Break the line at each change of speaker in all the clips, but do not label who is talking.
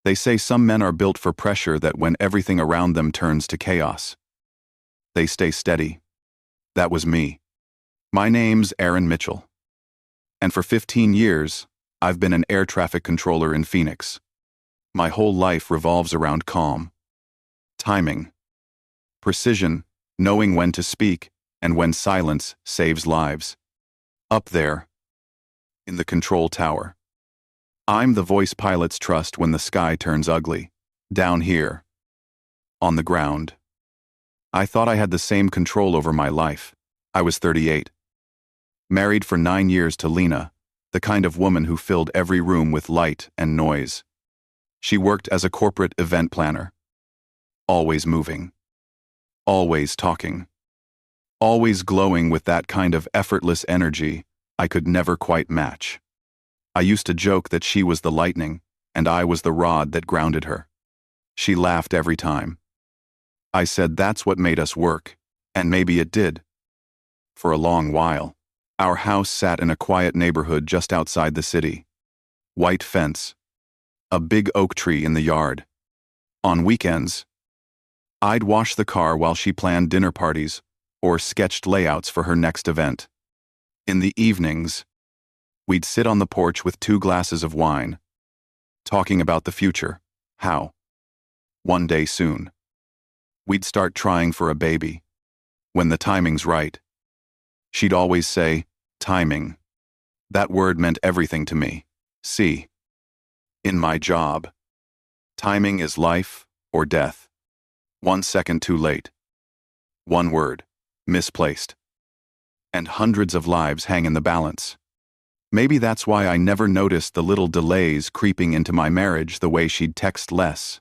They say some men are built for pressure, that when everything around them turns to chaos, they stay steady. That was me. My name's Aaron Mitchell. And for 15 years, I've been an air traffic controller in Phoenix. My whole life revolves around calm, timing, precision, knowing when to speak and when silence saves lives. Up there, in the control tower, I'm the voice pilots trust when the sky turns ugly. Down here, on the ground, I thought I had the same control over my life. I was 38. Married for 9 years to Lena, the kind of woman who filled every room with light and noise. She worked as a corporate event planner. Always moving. Always talking. Always glowing with that kind of effortless energy I could never quite match. I used to joke that she was the lightning, and I was the rod that grounded her. She laughed every time. I said that's what made us work, and maybe it did. For a long while, our house sat in a quiet neighborhood just outside the city. White fence. A big oak tree in the yard. On weekends, I'd wash the car while she planned dinner parties or sketched layouts for her next event. In the evenings, we'd sit on the porch with 2 glasses of wine, talking about the future, how, one day soon, we'd start trying for a baby. When the timing's right. She'd always say, timing. That word meant everything to me. See, in my job, timing is life or death. 1 second too late. 1 word, misplaced. And hundreds of lives hang in the balance. Maybe that's why I never noticed the little delays creeping into my marriage, the way she'd text less,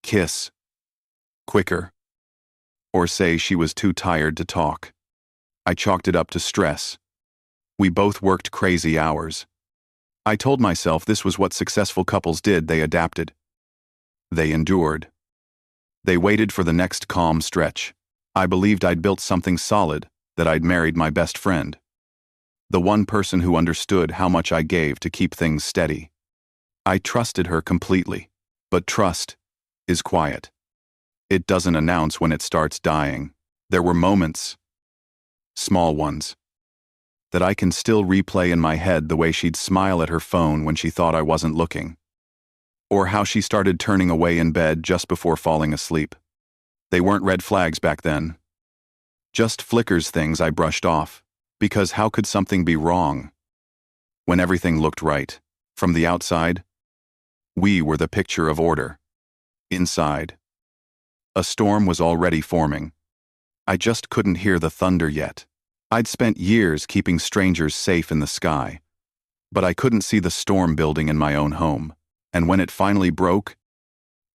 kiss quicker, or say she was too tired to talk. I chalked it up to stress. We both worked crazy hours. I told myself this was what successful couples did. They adapted. They endured. They waited for the next calm stretch. I believed I'd built something solid, that I'd married my best friend. The one person who understood how much I gave to keep things steady. I trusted her completely. But trust is quiet. It doesn't announce when it starts dying. There were moments, small ones, that I can still replay in my head, the way she'd smile at her phone when she thought I wasn't looking. Or how she started turning away in bed just before falling asleep. They weren't red flags back then. Just flickers, things I brushed off. Because how could something be wrong when everything looked right? From the outside, we were the picture of order. Inside, a storm was already forming. I just couldn't hear the thunder yet. I'd spent years keeping strangers safe in the sky, but I couldn't see the storm building in my own home. And when it finally broke,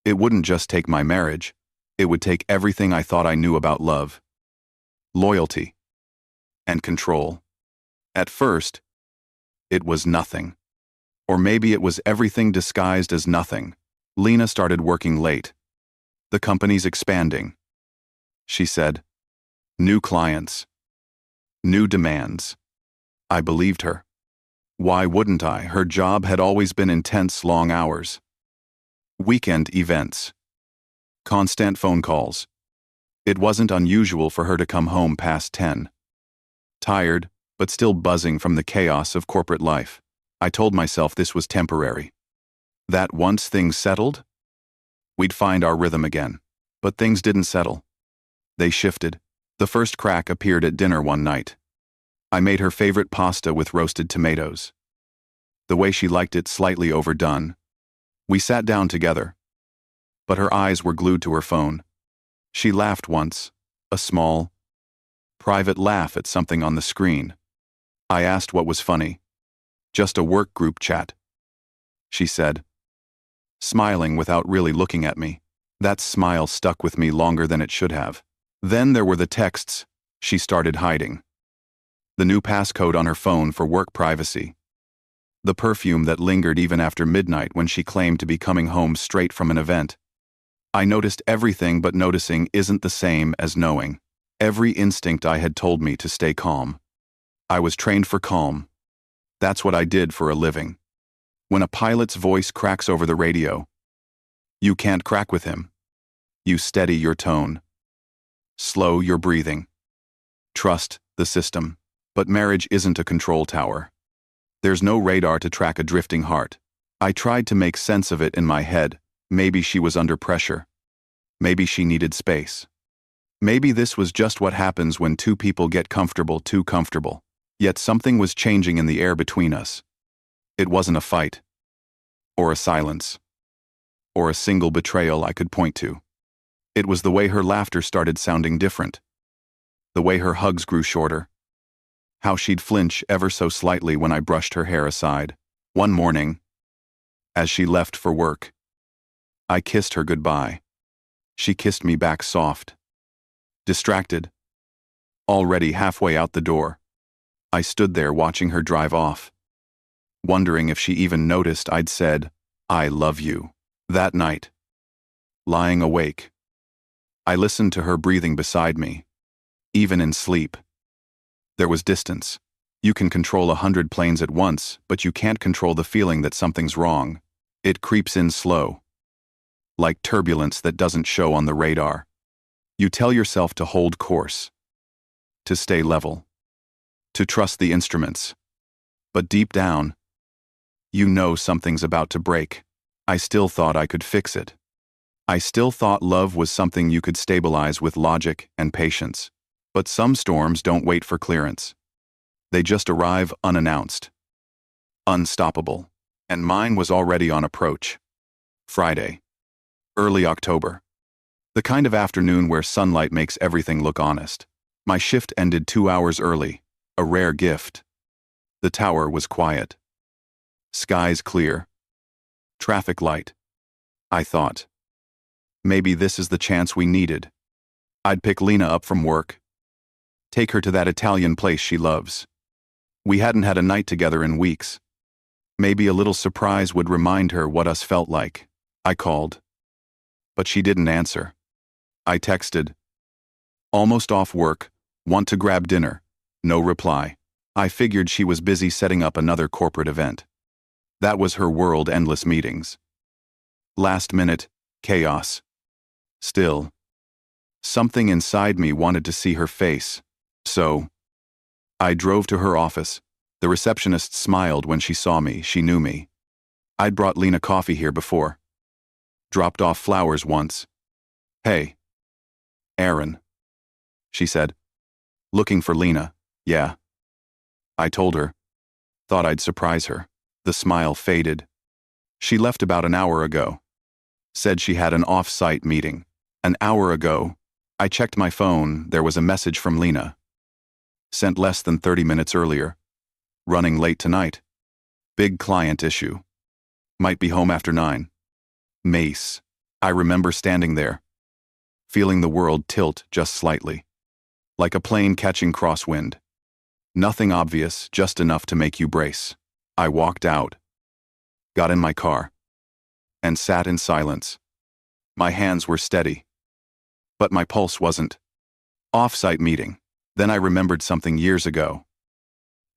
it wouldn't just take my marriage, it would take everything I thought I knew about love, loyalty, and control. At first, it was nothing. Or maybe it was everything disguised as nothing. Lena started working late. The company's expanding. She said, new clients, new demands. I believed her. Why wouldn't I? Her job had always been intense, long hours. Weekend events. Constant phone calls. It wasn't unusual for her to come home past 10. Tired, but still buzzing from the chaos of corporate life. I told myself this was temporary. That once things settled, we'd find our rhythm again. But things didn't settle. They shifted. The first crack appeared at dinner one night. I made her favorite pasta with roasted tomatoes. The way she liked it, slightly overdone. We sat down together, but her eyes were glued to her phone. She laughed once, a small, private laugh at something on the screen. I asked what was funny. Just a work group chat, she said, smiling without really looking at me. That smile stuck with me longer than it should have. Then there were the texts she started hiding. The new passcode on her phone for work privacy. The perfume that lingered even after midnight when she claimed to be coming home straight from an event. I noticed everything, but noticing isn't the same as knowing. Every instinct I had told me to stay calm. I was trained for calm. That's what I did for a living. When a pilot's voice cracks over the radio, You can't crack with him. You steady your tone. Slow your breathing. Trust the system. But marriage isn't a control tower. There's no radar to track a drifting heart. I tried to make sense of it in my head. Maybe she was under pressure. Maybe she needed space. Maybe this was just what happens when two people get comfortable, too comfortable. Yet something was changing in the air between us. It wasn't a fight. Or a silence. Or a single betrayal I could point to. It was the way her laughter started sounding different. The way her hugs grew shorter. How she'd flinch ever so slightly when I brushed her hair aside. One morning, as she left for work, I kissed her goodbye. She kissed me back soft. Distracted. Already halfway out the door. I stood there watching her drive off, wondering if she even noticed I'd said, "I love you." That night, lying awake, I listened to her breathing beside me. Even in sleep, there was distance. You can control 100 planes at once, but you can't control the feeling that something's wrong. It creeps in slow, like turbulence that doesn't show on the radar. You tell yourself to hold course, to stay level, to trust the instruments. But deep down, you know something's about to break. I still thought I could fix it. I still thought love was something you could stabilize with logic and patience. But some storms don't wait for clearance. They just arrive unannounced. Unstoppable. And mine was already on approach. Friday. Early October. The kind of afternoon where sunlight makes everything look honest. My shift ended 2 hours early, a rare gift. The tower was quiet. Skies clear. Traffic light. I thought, maybe this is the chance we needed. I'd pick Lena up from work, take her to that Italian place she loves. We hadn't had a night together in weeks. Maybe a little surprise would remind her what us felt like. I called, but she didn't answer. I texted, almost off work, want to grab dinner. No reply. I figured she was busy setting up another corporate event. That was her world, endless meetings. Last minute, chaos. Still, something inside me wanted to see her face. So, I drove to her office. The receptionist smiled when she saw me. She knew me. I'd brought Lena coffee here before. Dropped off flowers once. Hey. Aaron. She said. Looking for Lena. Yeah. I told her. Thought I'd surprise her. The smile faded. She left about an hour ago. Said she had an off-site meeting. An hour ago, I checked my phone. There was a message from Lena. Sent less than 30 minutes earlier. Running late tonight. Big client issue. Might be home after 9. Mace. I remember standing there, feeling the world tilt just slightly. Like a plane catching crosswind. Nothing obvious, just enough to make you brace. I walked out, got in my car, and sat in silence. My hands were steady, but my pulse wasn't. Off-site meeting. Then I remembered something years ago.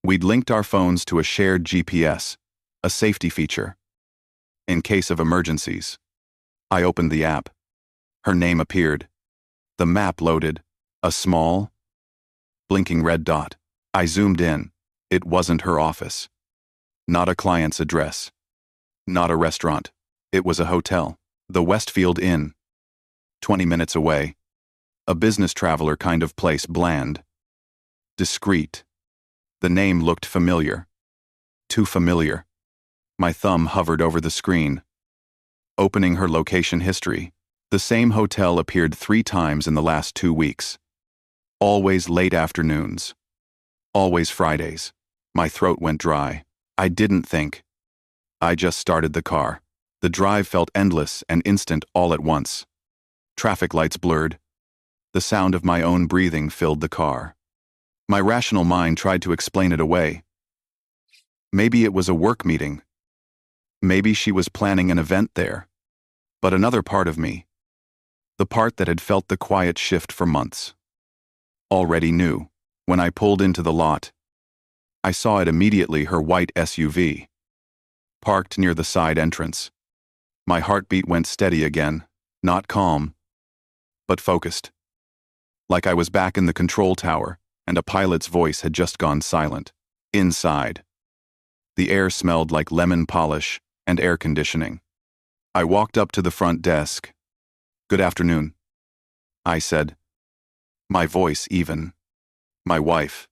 We'd linked our phones to a shared GPS, a safety feature. In case of emergencies. I opened the app. Her name appeared. The map loaded. A small, blinking red dot. I zoomed in. It wasn't her office. Not a client's address. Not a restaurant. It was a hotel. The Westfield Inn. 20 minutes away. A business traveler kind of place, bland. Discreet. The name looked familiar. Too familiar. My thumb hovered over the screen. Opening her location history. The same hotel appeared 3 times in the last 2 weeks. Always late afternoons. Always Fridays. My throat went dry. I didn't think. I just started the car. The drive felt endless and instant all at once. Traffic lights blurred. The sound of my own breathing filled the car. My rational mind tried to explain it away. Maybe it was a work meeting. Maybe she was planning an event there. But another part of me, the part that had felt the quiet shift for months, already knew. When I pulled into the lot, I saw it immediately, her white SUV, parked near the side entrance. My heartbeat went steady again, not calm, but focused. Like I was back in the control tower, and a pilot's voice had just gone silent. Inside. The air smelled like lemon polish and air conditioning. I walked up to the front desk. "Good afternoon," I said, my voice even. My wife,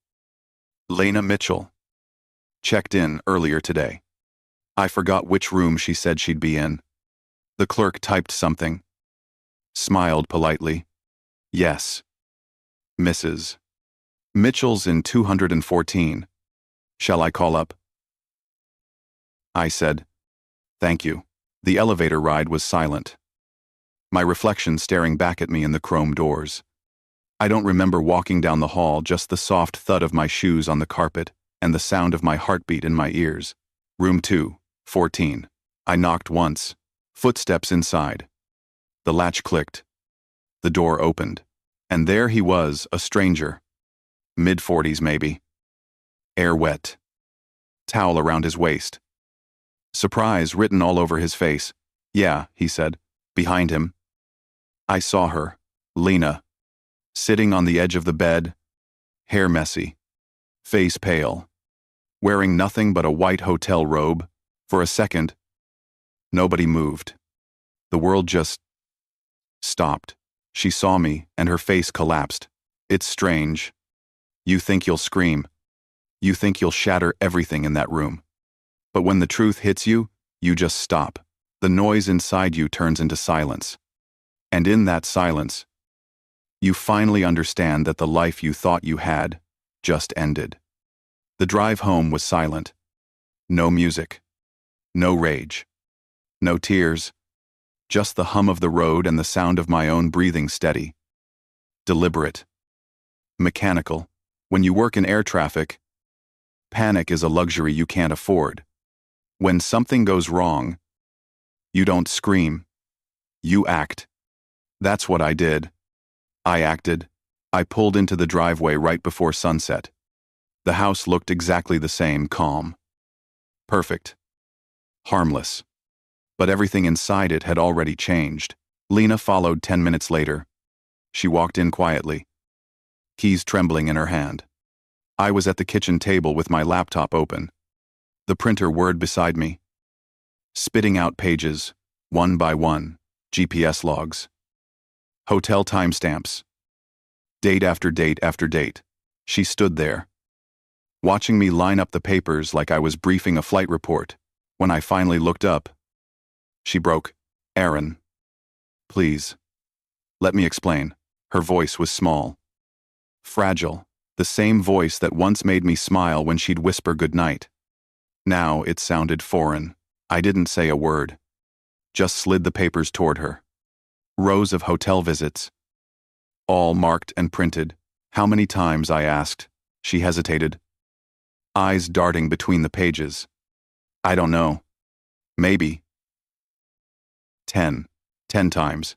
Lena Mitchell, checked in earlier today. I forgot which room she said she'd be in. The clerk typed something, smiled politely. "Yes. Mrs. Mitchell's in 214. Shall I call up?" I said, "Thank you." The elevator ride was silent, my reflection staring back at me in the chrome doors. I don't remember walking down the hall, just the soft thud of my shoes on the carpet and the sound of my heartbeat in my ears. Room 214. I knocked once. Footsteps inside. The latch clicked. The door opened. And there he was, a stranger. Mid-40s maybe. Hair wet. Towel around his waist. Surprise written all over his face. "Yeah," he said. Behind him. I saw her, Lena, sitting on the edge of the bed, hair messy, face pale, wearing nothing but a white hotel robe. For a second, nobody moved. The world just stopped. She saw me, and her face collapsed. It's strange. You think you'll scream. You think you'll shatter everything in that room. But when the truth hits you, you just stop. The noise inside you turns into silence. And in that silence, you finally understand that the life you thought you had just ended. The drive home was silent. No music. No rage. No tears. Just the hum of the road and the sound of my own breathing, steady. Deliberate. Mechanical. When you work in air traffic, panic is a luxury you can't afford. When something goes wrong, you don't scream. You act. That's what I did. I acted. I pulled into the driveway right before sunset. The house looked exactly the same, calm. Perfect. Harmless. But everything inside it had already changed. Lena followed 10 minutes later. She walked in quietly, keys trembling in her hand. I was at the kitchen table with my laptop open, the printer whirred beside me, spitting out pages, one by one, GPS logs, hotel timestamps, date after date after date. She stood there, watching me line up the papers like I was briefing a flight report. When I finally looked up, she broke. "Aaron, please, let me explain." Her voice was small, fragile, the same voice that once made me smile when she'd whisper goodnight. Now it sounded foreign. I didn't say a word, just slid the papers toward her. Rows of hotel visits, all marked and printed. "How many times?" I asked. She hesitated, eyes darting between the pages. "I don't know. Maybe 10. 10 times.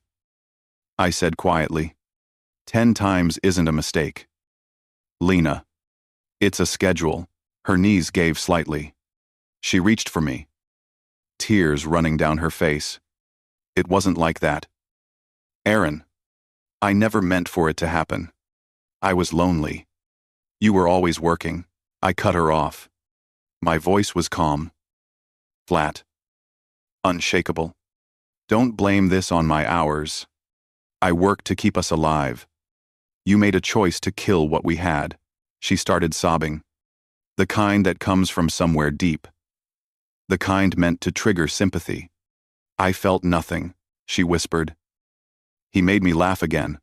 I said quietly. 10 times isn't a mistake. Lena. It's a schedule. Her knees gave slightly. She reached for me, tears running down her face. "It wasn't like that. Aaron, I never meant for it to happen. I was lonely. You were always working." I cut her off. My voice was calm, flat, unshakable. "Don't blame this on my hours. I worked to keep us alive. You made a choice to kill what we had." She started sobbing, the kind that comes from somewhere deep, the kind meant to trigger sympathy. "I felt nothing," she whispered. "He made me laugh again.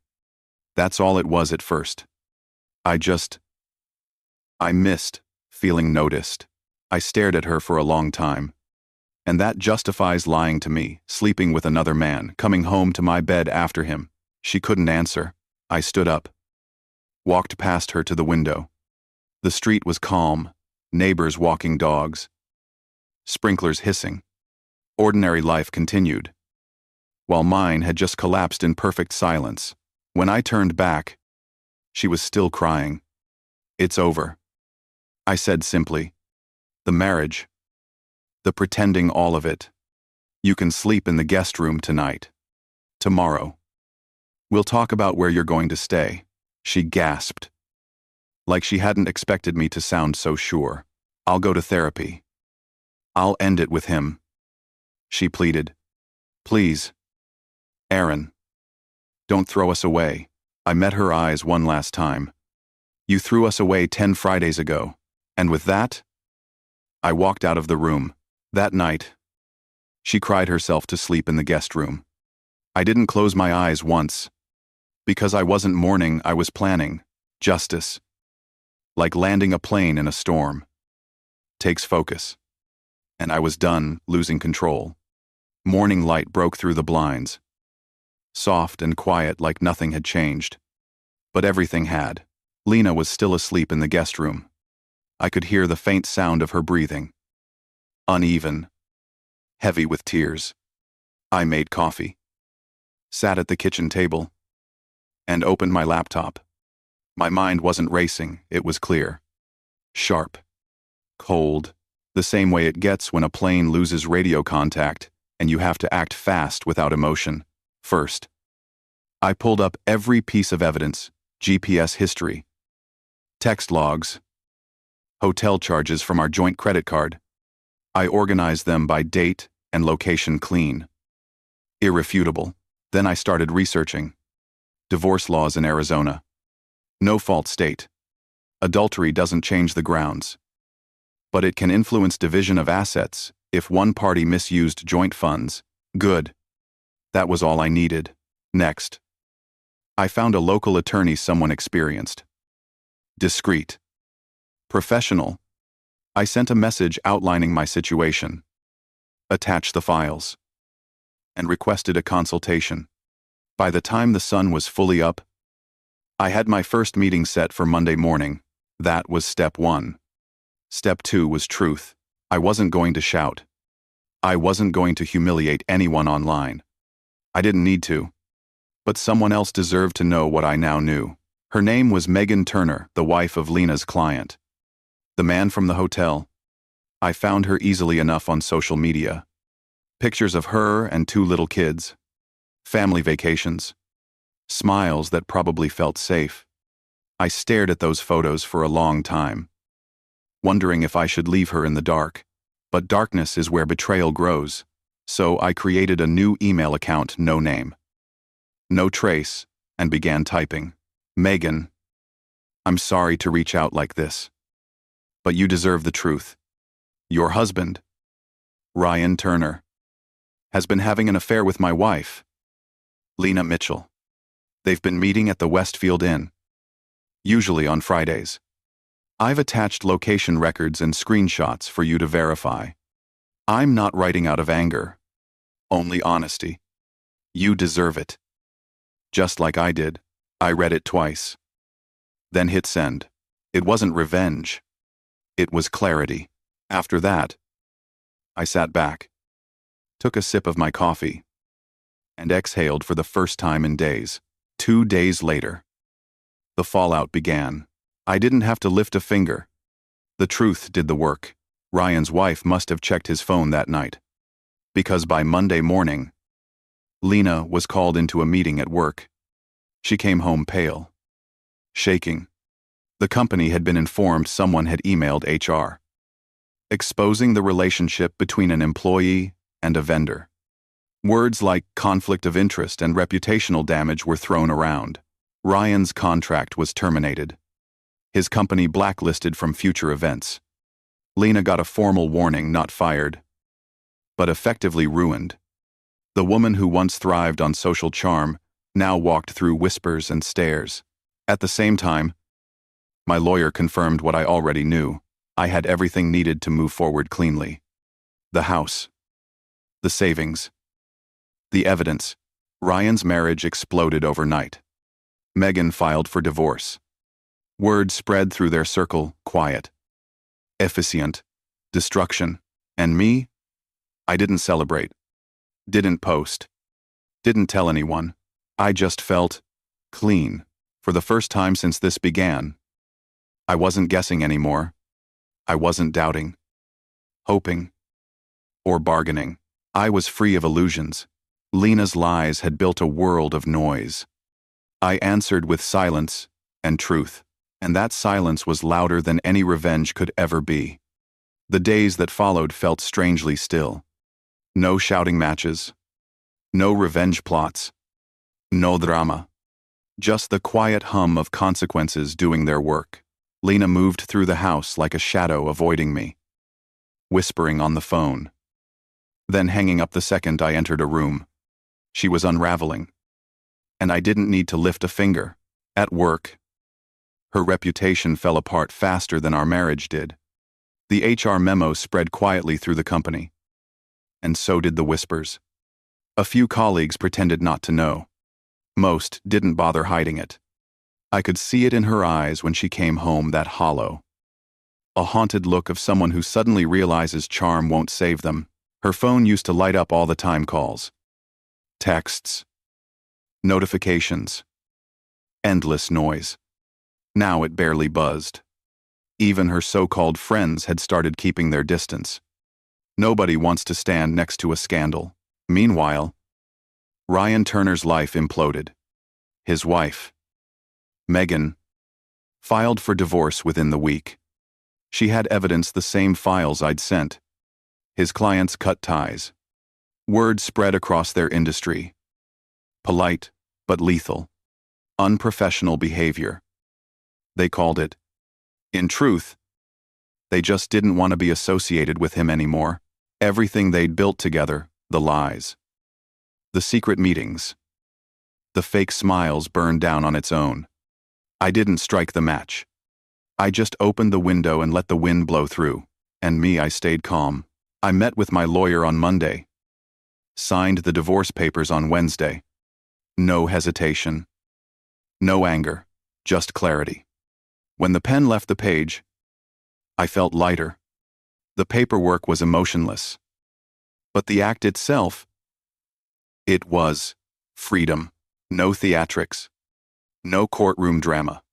That's all it was at first. I missed feeling noticed." I stared at her for a long time. "And that justifies lying to me, sleeping with another man, coming home to my bed after him." She couldn't answer. I stood up, walked past her to the window. The street was calm, neighbors walking dogs, sprinklers hissing. Ordinary life continued, while mine had just collapsed in perfect silence. When I turned back, she was still crying. "It's over," I said simply. "The marriage, the pretending, all of it. You can sleep in the guest room tonight. Tomorrow. We'll talk about where you're going to stay, she gasped. Like she hadn't expected me to sound so sure. I'll go to therapy. I'll end it with him. She pleaded. Please. Aaron. Don't throw us away. I met her eyes one last time. You threw us away 10 Fridays ago. And with that, I walked out of the room. That night, she cried herself to sleep in the guest room. I didn't close my eyes once. Because I wasn't mourning, I was planning. Justice. Like landing a plane in a storm. Takes focus. And I was done losing control. Morning light broke through the blinds. Soft and quiet like nothing had changed. But everything had. Lena was still asleep in the guest room. I could hear the faint sound of her breathing. Uneven. Heavy with tears. I made coffee. Sat at the kitchen table. And opened my laptop. My mind wasn't racing, it was clear. Sharp. Cold. The same way it gets when a plane loses radio contact and you have to act fast without emotion. First, I pulled up every piece of evidence, GPS history, text logs, hotel charges from our joint credit card. I organized them by date and location clean. Irrefutable. Then I started researching. Divorce laws in Arizona. No-fault state. Adultery doesn't change the grounds. But it can influence division of assets if one party misused joint funds. Good. That was all I needed. Next. I found a local attorney someone experienced. Discreet. Professional. I sent a message outlining my situation. Attached the files. And requested a consultation. By the time the sun was fully up, I had my first meeting set for Monday morning. That was step 1. Step 2 was truth. I wasn't going to shout. I wasn't going to humiliate anyone online. I didn't need to. But someone else deserved to know what I now knew. Her name was Megan Turner, the wife of Lena's client. The man from the hotel. I found her easily enough on social media. Pictures of her and 2 little kids. Family vacations. Smiles that probably felt safe. I stared at those photos for a long time, wondering if I should leave her in the dark. But darkness is where betrayal grows, so I created a new email account, no name, no trace, and began typing. Megan, I'm sorry to reach out like this, but you deserve the truth. Your husband, Ryan Turner, has been having an affair with my wife, Lena Mitchell. They've been meeting at the Westfield Inn, usually on Fridays. I've attached location records and screenshots for you to verify. I'm not writing out of anger, only honesty. You deserve it. Just like I did. I read it twice. Then hit send. It wasn't revenge. It was clarity. After that, I sat back, took a sip of my coffee, and exhaled for the first time in days. 2 days later, the fallout began. I didn't have to lift a finger. The truth did the work. Ryan's wife must have checked his phone that night. Because by Monday morning, Lena was called into a meeting at work. She came home pale, shaking. The company had been informed someone had emailed HR, exposing the relationship between an employee and a vendor. Words like conflict of interest and reputational damage were thrown around. Ryan's contract was terminated. His company blacklisted from future events. Lena got a formal warning, not fired, but effectively ruined. The woman who once thrived on social charm now walked through whispers and stares. At the same time, my lawyer confirmed what I already knew. I had everything needed to move forward cleanly. The house. The savings. The evidence. Ryan's marriage exploded overnight. Megan filed for divorce. Word spread through their circle, quiet. Efficient. Destruction. And me? I didn't celebrate. Didn't post. Didn't tell anyone. I just felt clean. For the first time since this began. I wasn't guessing anymore. I wasn't doubting, hoping, or bargaining. I was free of illusions. Lena's lies had built a world of noise. I answered with silence and truth, and that silence was louder than any revenge could ever be. The days that followed felt strangely still. No shouting matches. No revenge plots. No drama. Just the quiet hum of consequences doing their work. Lena moved through the house like a shadow avoiding me, whispering on the phone. Then hanging up the second I entered a room. She was unraveling. And I didn't need to lift a finger. At work, her reputation fell apart faster than our marriage did. The HR memo spread quietly through the company. And so did the whispers. A few colleagues pretended not to know. Most didn't bother hiding it. I could see it in her eyes when she came home, that hollow. A haunted look of someone who suddenly realizes charm won't save them. Her phone used to light up all the time: calls, texts, notifications, endless noise. Now it barely buzzed. Even her so-called friends had started keeping their distance. Nobody wants to stand next to a scandal. Meanwhile, Ryan Turner's life imploded. His wife, Megan, filed for divorce within the week. She had evidence, the same files I'd sent. His clients cut ties. Word spread across their industry. Polite, but lethal. Unprofessional behavior. They called it. In truth, they just didn't want to be associated with him anymore. Everything they'd built together, the lies, the secret meetings, the fake smiles, burned down on its own. I didn't strike the match. I just opened the window and let the wind blow through. And me, I stayed calm. I met with my lawyer on Monday. Signed the divorce papers on Wednesday. No hesitation. No anger. Just clarity. When the pen left the page, I felt lighter. The paperwork was emotionless. But the act itself, it was freedom. No theatrics. No courtroom drama.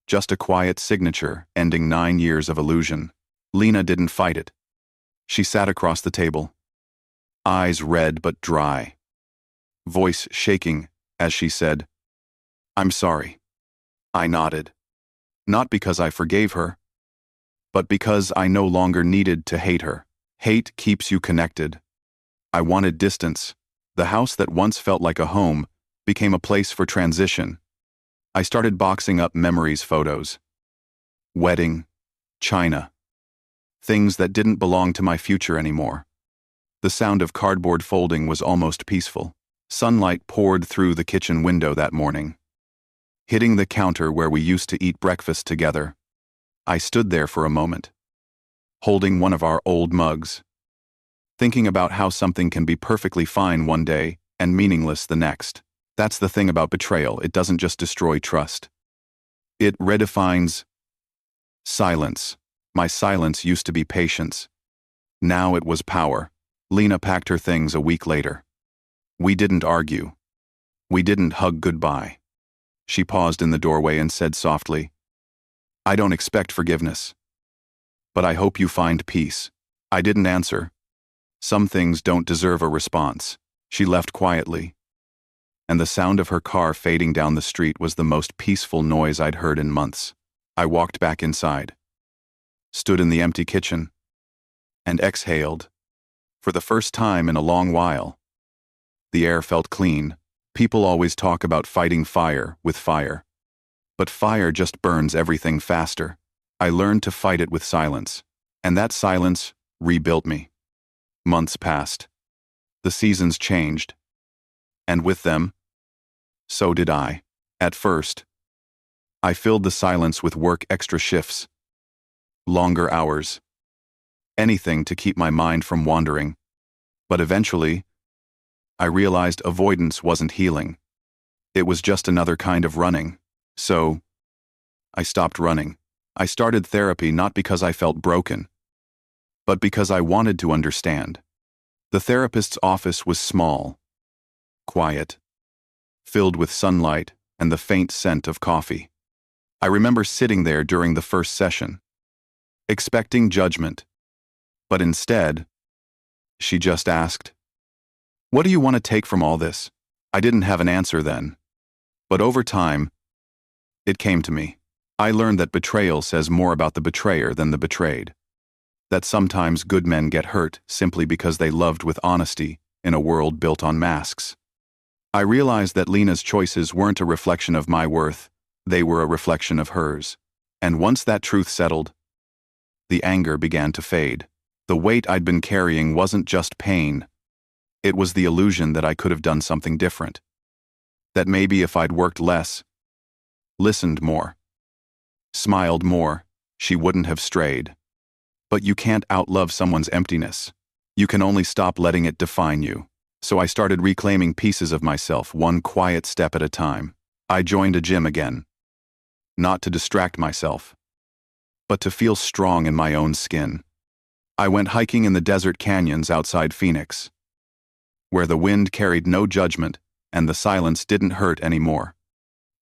Just a quiet signature ending 9 years of illusion. Lena didn't fight it. She sat across the table. Eyes red but dry. Voice shaking as she said, "I'm sorry." I nodded. Not because I forgave her, but because I no longer needed to hate her. Hate keeps you connected. I wanted distance. The house that once felt like a home became a place for transition. I started boxing up memories, photos. Wedding, china. Things that didn't belong to my future anymore. The sound of cardboard folding was almost peaceful. Sunlight poured through the kitchen window that morning, hitting the counter where we used to eat breakfast together. I stood there for a moment, holding one of our old mugs, thinking about how something can be perfectly fine one day and meaningless the next. That's the thing about betrayal. It doesn't just destroy trust. It redefines silence. My silence used to be patience. Now it was power. Lena packed her things a week later. We didn't argue. We didn't hug goodbye. She paused in the doorway and said softly, "I don't expect forgiveness, but I hope you find peace." I didn't answer. Some things don't deserve a response. She left quietly, and the sound of her car fading down the street was the most peaceful noise I'd heard in months. I walked back inside, stood in the empty kitchen, and exhaled. For the first time in a long while, the air felt clean. People always talk about fighting fire with fire, but fire just burns everything faster. I learned to fight it with silence, and that silence rebuilt me. Months passed. The seasons changed, and with them, so did I. At first, I filled the silence with work, extra shifts, longer hours, anything to keep my mind from wandering. But eventually, I realized avoidance wasn't healing. It was just another kind of running. So, I stopped running. I started therapy not because I felt broken, but because I wanted to understand. The therapist's office was small, quiet, filled with sunlight and the faint scent of coffee. I remember sitting there during the first session, expecting judgment, but instead, she just asked, What do you want to take from all this? I didn't have an answer then. But over time, it came to me. I learned that betrayal says more about the betrayer than the betrayed. That sometimes good men get hurt simply because they loved with honesty in a world built on masks. I realized that Lena's choices weren't a reflection of my worth, they were a reflection of hers. And once that truth settled, the anger began to fade. The weight I'd been carrying wasn't just pain. It was the illusion that I could have done something different. That maybe if I'd worked less, listened more, smiled more, she wouldn't have strayed. But you can't outlove someone's emptiness. You can only stop letting it define you. So I started reclaiming pieces of myself, one quiet step at a time. I joined a gym again. Not to distract myself, but to feel strong in my own skin. I went hiking in the desert canyons outside Phoenix, where the wind carried no judgment and the silence didn't hurt anymore.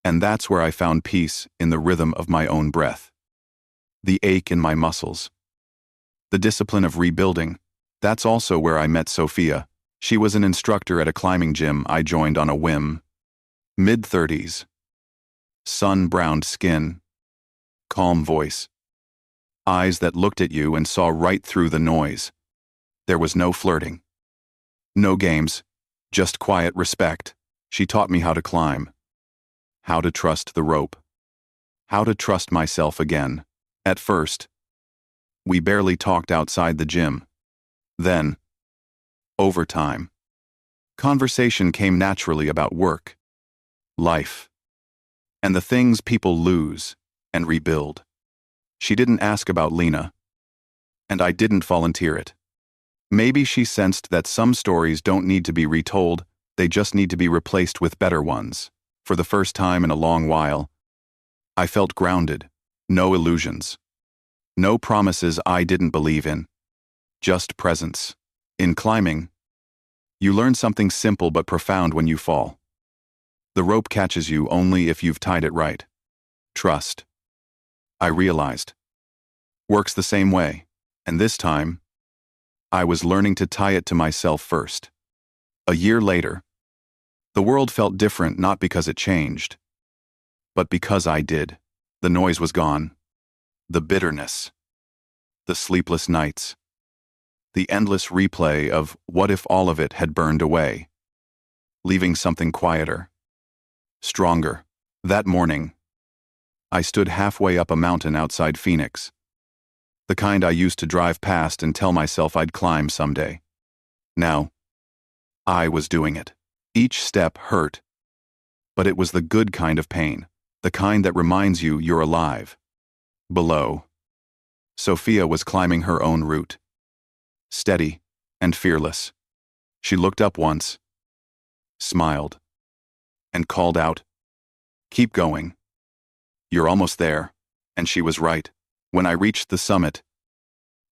And that's where I found peace in the rhythm of my own breath. The ache in my muscles. The discipline of rebuilding. That's also where I met Sophia. She was an instructor at a climbing gym I joined on a whim. Mid-30s. Sun-browned skin. Calm voice. Eyes that looked at you and saw right through the noise. There was no flirting. No games. Just quiet respect. She taught me how to climb. How to trust the rope. How to trust myself again. At first, we barely talked outside the gym. Then, over time, conversation came naturally about work, life, and the things people lose and rebuild. She didn't ask about Lena, and I didn't volunteer it. Maybe she sensed that some stories don't need to be retold, they just need to be replaced with better ones. For the first time in a long while, I felt grounded, no illusions. No promises I didn't believe in. Just presence. In climbing, you learn something simple but profound when you fall. The rope catches you only if you've tied it right. Trust. I realized. Works the same way, and this time, I was learning to tie it to myself first. A year later, the world felt different not because it changed, but because I did. The noise was gone. The bitterness. The sleepless nights. The endless replay of what if all of it had burned away, leaving something quieter, stronger. That morning, I stood halfway up a mountain outside Phoenix, the kind I used to drive past and tell myself I'd climb someday. Now, I was doing it. Each step hurt, but it was the good kind of pain, the kind that reminds you you're alive. Below, Sophia was climbing her own route. Steady and fearless. She looked up once, smiled, and called out, "Keep going. You're almost there." And she was right. When I reached the summit,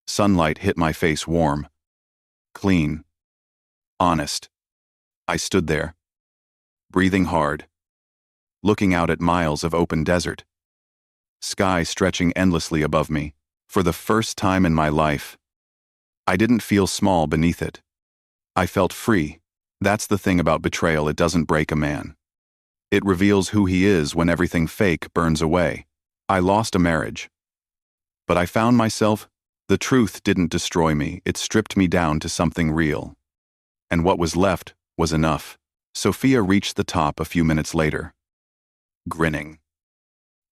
sunlight hit my face warm, clean, honest. I stood there, breathing hard, looking out at miles of open desert, sky stretching endlessly above me. For the first time in my life, I didn't feel small beneath it. I felt free. That's the thing about betrayal, it doesn't break a man. It reveals who he is when everything fake burns away. I lost a marriage, but I found myself. The truth didn't destroy me, it stripped me down to something real. And what was left was enough. Sophia reached the top a few minutes later, grinning,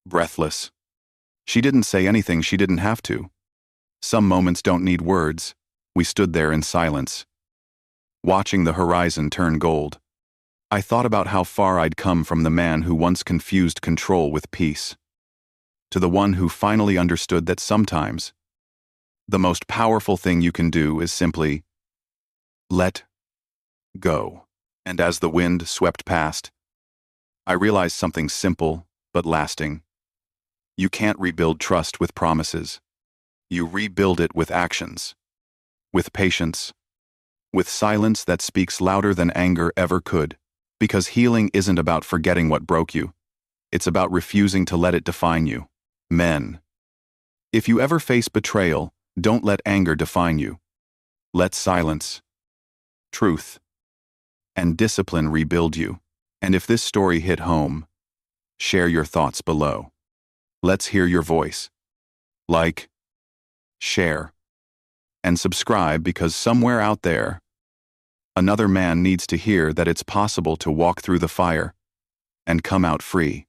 breathless. She didn't say anything she didn't have to. Some moments don't need words. We stood there in silence, watching the horizon turn gold. I thought about how far I'd come from the man who once confused control with peace, to the one who finally understood that sometimes the most powerful thing you can do is simply let go. And as the wind swept past, I realized something simple but lasting. You can't rebuild trust with promises. You rebuild it with actions, with patience, with silence that speaks louder than anger ever could. Because healing isn't about forgetting what broke you. It's about refusing to let it define you. Men, if you ever face betrayal, don't let anger define you. Let silence, truth, and discipline rebuild you. And if this story hit home, share your thoughts below. Let's hear your voice. Like, share, and subscribe, because somewhere out there, another man needs to hear that it's possible to walk through the fire and come out free.